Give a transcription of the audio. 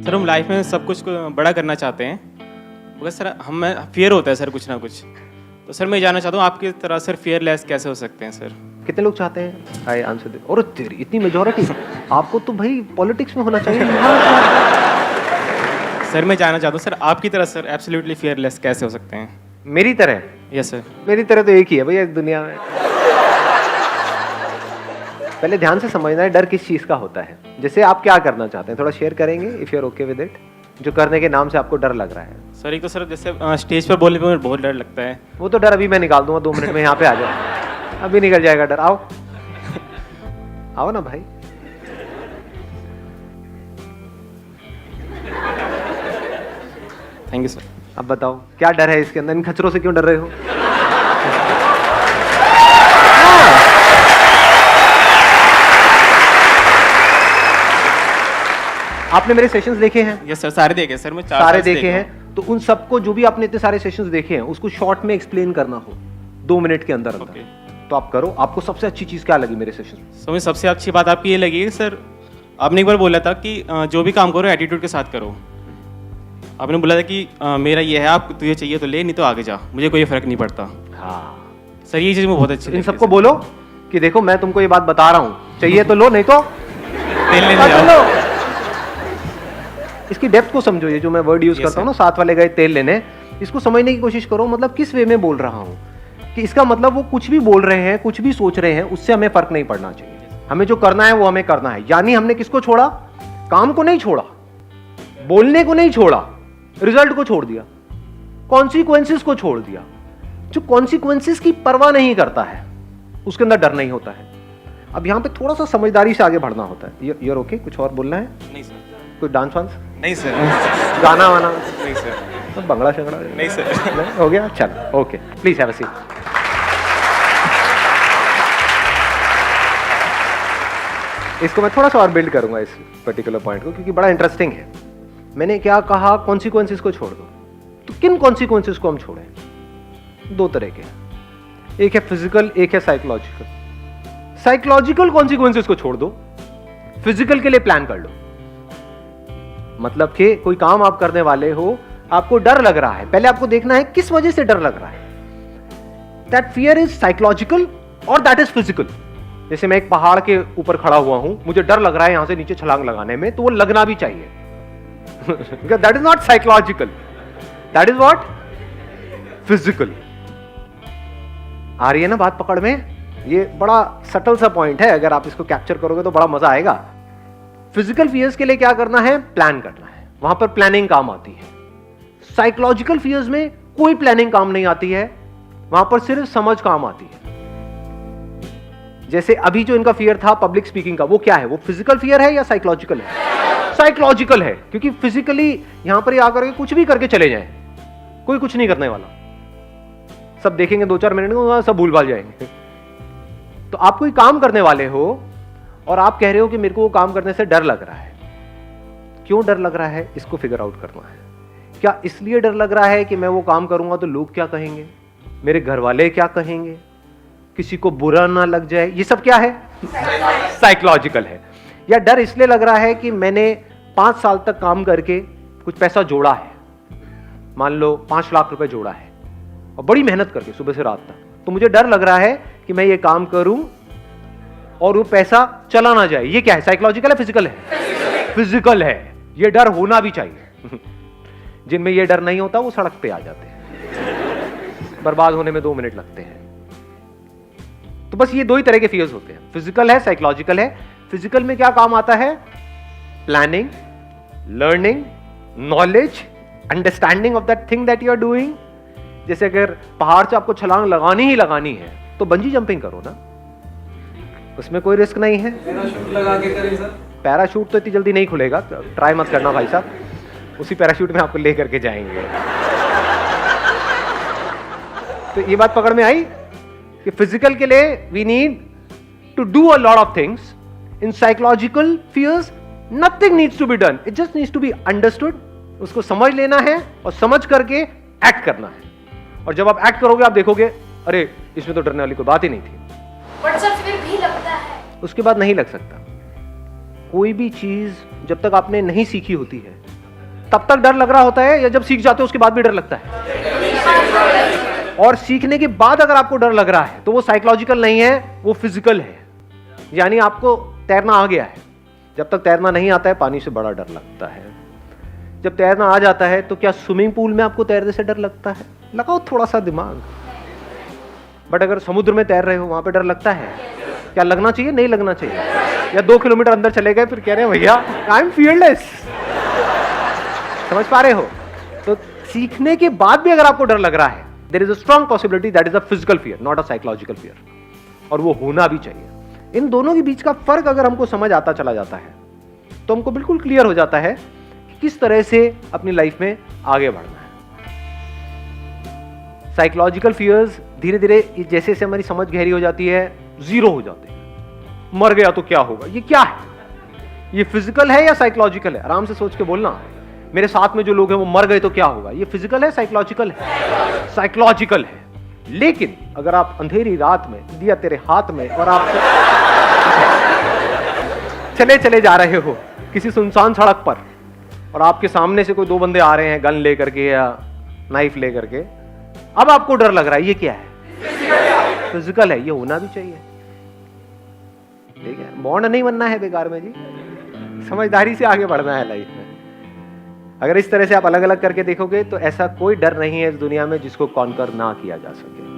Sir हम life में सब कुछ को बड़ा करना चाहते हैं, मगर सर हमें फियर होता है सर कुछ ना कुछ। तो सर मैं जानना चाहता हूँ आपकी तरह सर फियरलेस कैसे हो सकते हैं सर? कितने लोग चाहते हैं? आई आंसर दे। और तेरी इतनी मेजॉरिटी, आपको तो भाई पॉलिटिक्स में होना चाहिए। सर मैं जानना चाहता हूँ सर आपकी तरह सर एब्सोल्युटली फियरलेस कैसे हो सकते हैं? मेरी तरह? Yes sir. मेरी तरह तो एक ही है भैया इस दुनिया में। पहले ध्यान से समझना है डर किस चीज का होता है। जैसे आप क्या करना चाहते हैं थोड़ा शेयर करेंगे, if you are okay with it, जो करने के नाम से आपको डर लग रहा है। सर एक तो सर जैसे स्टेज पर बोलने पे मुझे बहुत डर लगता है। वो तो डर अभी मैं निकाल दूंगा, 2 मिनट में यहाँ पे आ जाओ, अभी निकल जाएगा डर। आओ आओ ना भाई। Thank you sir. अब बताओ क्या डर है इसके अंदर? इन खचरों से क्यों डर रहे हो? आपने मेरे सेशंस देखे हैं? यस सर, सारे देखे सर, मैं 4 सारे देखे हैं। तो उन सबको, जो भी आपने इतने सारे सेशंस देखे हैं, उसको शॉर्ट में एक्सप्लेन करना हो 2 मिनट के अंदर अंदर, तो आप करो। आपको सबसे अच्छी चीज क्या लगी मेरे सेशन में? मुझे सबसे अच्छी बात आपकी ये लगी सर, आपने एक बार बोला था कि जो भी काम करो एटीट्यूड के साथ करो। आपने बोला था कि मेरा ये है, आप तुझे चाहिए तो ले, नहीं तो आगे जा, मुझे कोई फर्क नहीं पड़ता। हाँ सर ये चीज़ मुझे बहुत अच्छी लगी। इन सबको बोलो कि देखो मैं तुमको ये बात बता रहा हूँ, चाहिए तो लो, नहीं तो तेल लेने जाओ। इसकी डेप्थ को समझो। ये जो मैं वर्ड यूज करता हूँ ना, 7 वाले गए तेल लेने, इसको समझने की कोशिश करो। मतलब किस वे में बोल रहा हूँ, कि इसका मतलब वो कुछ भी बोल रहे हैं, कुछ भी सोच रहे हैं, उससे हमें फर्क नहीं पड़ना चाहिए। हमें जो करना है वो हमें करना है। यानी हमने किसको छोड़ा? काम को नहीं छोड़ा, बोलने को नहीं छोड़ा, रिजल्ट को छोड़ दिया, कॉन्सिक्वेंसेस को छोड़ दिया। जो कॉन्सिक्वेंसेस की परवाह नहीं करता है उसके अंदर डर नहीं होता है। अब यहां पे थोड़ा सा समझदारी से आगे बढ़ना होता है। You're okay? कुछ और बोलना है? नहीं सर। कोई डांस वांस? नहीं सर। गाना वाना? नहीं सर। तो बंगला शंगड़ा? नहीं सर। हो गया? चलो okay, please have a seat. इसको मैं थोड़ा सा और बिल्ड करूंगा इस पर्टिकुलर पॉइंट को, क्योंकि बड़ा इंटरेस्टिंग है। मैंने क्या कहा? कॉन्सिक्वेंसेस को छोड़ दो। तो किन कॉन्सिक्वेंसेस को हम छोड़ें? 2 तरह के, एक है फिजिकल, एक है साइकोलॉजिकल। साइकोलॉजिकल कॉन्सिक्वेंसेस को छोड़ दो, फिजिकल के लिए प्लान कर लो। मतलब कि कोई काम आप करने वाले हो, आपको डर लग रहा है, पहले आपको देखना है किस वजह से डर लग रहा है। दैट फियर इज साइकोलॉजिकल और दैट इज फिजिकल। जैसे मैं एक पहाड़ के ऊपर खड़ा हुआ हूं, मुझे डर लग रहा है यहां से नीचे छलांग लगाने में, तो वो लगना भी चाहिए। That is not psychological, that is what? Physical. आ रही है ना बात पकड़ में? ये बड़ा सटल सा पॉइंट है, अगर आप इसको कैप्चर करोगे तो बड़ा मजा आएगा। फिजिकल फियर्स के लिए क्या करना है? प्लान करना है, वहां पर प्लानिंग काम आती है। साइकोलॉजिकल फियर्स में कोई प्लानिंग काम नहीं आती है, वहां पर सिर्फ समझ काम आती है। जैसे अभी जो इनका फियर था पब्लिक स्पीकिंग का, वो क्या है? वो फिजिकल फियर है या साइकोलॉजिकल है? साइकोलॉजिकल है, क्योंकि फिजिकली यहां पर आकर के कुछ भी करके चले जाएं, कोई कुछ नहीं करने वाला, सब देखेंगे 2-4 मिनट में सब भूल भाल जाएंगे। तो आप कोई काम करने वाले हो और आप कह रहे हो कि मेरे को वो काम करने से डर लग रहा है। क्यों डर लग रहा है? इसको फिगर आउट करना है। क्या इसलिए डर लग रहा है कि मैं वो काम करूंगा तो लोग क्या कहेंगे, मेरे घर वाले क्या कहेंगे, किसी को बुरा ना लग जाए? ये सब क्या है? साइकोलॉजिकल है। या डर इसलिए लग रहा है कि मैंने 5 साल तक काम करके कुछ पैसा जोड़ा है, मान लो 5 लाख रुपए जोड़ा है, और बड़ी मेहनत करके सुबह से रात तक, तो मुझे डर लग रहा है कि मैं ये काम करूं और वो पैसा चला ना जाए। ये क्या है? साइकोलॉजिकल है, फिजिकल है? फिजिकल है। ये डर होना भी चाहिए। जिनमें ये डर नहीं होता वो सड़क पे आ जाते हैं, बर्बाद होने में 2 मिनट लगते हैं। तो बस ये 2 ही तरह के फियर्स होते हैं, फिजिकल है, साइकोलॉजिकल है। फिजिकल में क्या काम आता है? Planning, learning, knowledge, understanding of that thing that you are doing. जैसे अगर पहाड़ से आपको छलांग लगानी ही लगानी है तो बंजी जंपिंग करो ना, उसमें कोई रिस्क नहीं है। पैराशूट लगा के करें सर? पैराशूट तो इतनी जल्दी नहीं खुलेगा, ट्राई मत करना भाई साहब, उसी पैराशूट में आपको ले करके जाएंगे। तो ये बात पकड़ में आई कि फिजिकल के लिए we need to do a lot of things. In psychological fears nothing needs to be done, it just needs to be understood. उसको समझ लेना है और समझ करके एक्ट करना है। और जब आप एक्ट करोगे आप देखोगे अरे इसमें तो डरने वाली कोई बात ही नहीं थी। बट सर फिर भी लगता है। उसके बाद नहीं लग सकता। कोई भी चीज जब तक आपने नहीं सीखी होती है तब तक डर लग रहा होता है, या जब सीख जाते हो उसके बाद भी डर लगता है? और सीखने के बाद अगर आपको डर लग रहा है तो वो साइकोलॉजिकल नहीं है, वो फिजिकल है। यानी आपको तैरना आ गया है। जब तक तैरना नहीं आता है पानी से बड़ा डर लगता है। जब तैरना आ जाता है तो क्या स्विमिंग पूल में आपको तैरने से डर लगता है? लगाओ थोड़ा सा दिमाग। बट अगर समुद्र में तैर रहे हो वहां पे डर लगता है? क्या लगना चाहिए? नहीं लगना चाहिए। या 2 किलोमीटर अंदर चले गए फिर कह रहे हैं भैया आई एम फियरलेस। समझ पा रहे हो? तो सीखने के बाद भी अगर आपको डर लग रहा है, there is a strong possibility that is a physical fear, not a psychological fear. और वो होना भी चाहिए। इन दोनों के बीच का फर्क अगर हमको समझ आता चला जाता है तो हमको बिल्कुल क्लियर हो जाता है कि किस तरह से अपनी लाइफ में आगे बढ़ना है। साइकोलॉजिकल फियर्स धीरे धीरे जैसे जैसे हमारी समझ गहरी हो जाती है जीरो हो जाते हैं। मर गया तो क्या होगा? ये क्या है? ये फिजिकल है या साइकोलॉजिकल है? आराम से सोच के बोलना। मेरे साथ में जो लोग हैं वो मर गए तो क्या होगा? ये फिजिकल है साइकोलॉजिकल है? साइकोलॉजिकल है। लेकिन अगर आप अंधेरी रात में दिया तेरे हाथ में और आप चले चले जा रहे हो किसी सुनसान सड़क पर और आपके सामने से कोई 2 बंदे आ रहे हैं गन लेकर के या नाइफ लेकर के, अब आपको डर लग रहा है, ये क्या है? फिजिकल है। ये होना भी चाहिए। ठीक है, बॉन्ड नहीं बनना है बेकार में जी। समझदारी से आगे बढ़ना है लाइफ में। अगर इस तरह से आप अलग अलग करके देखोगे तो ऐसा कोई डर नहीं है इस दुनिया में जिसको कॉन्कर ना किया जा सके।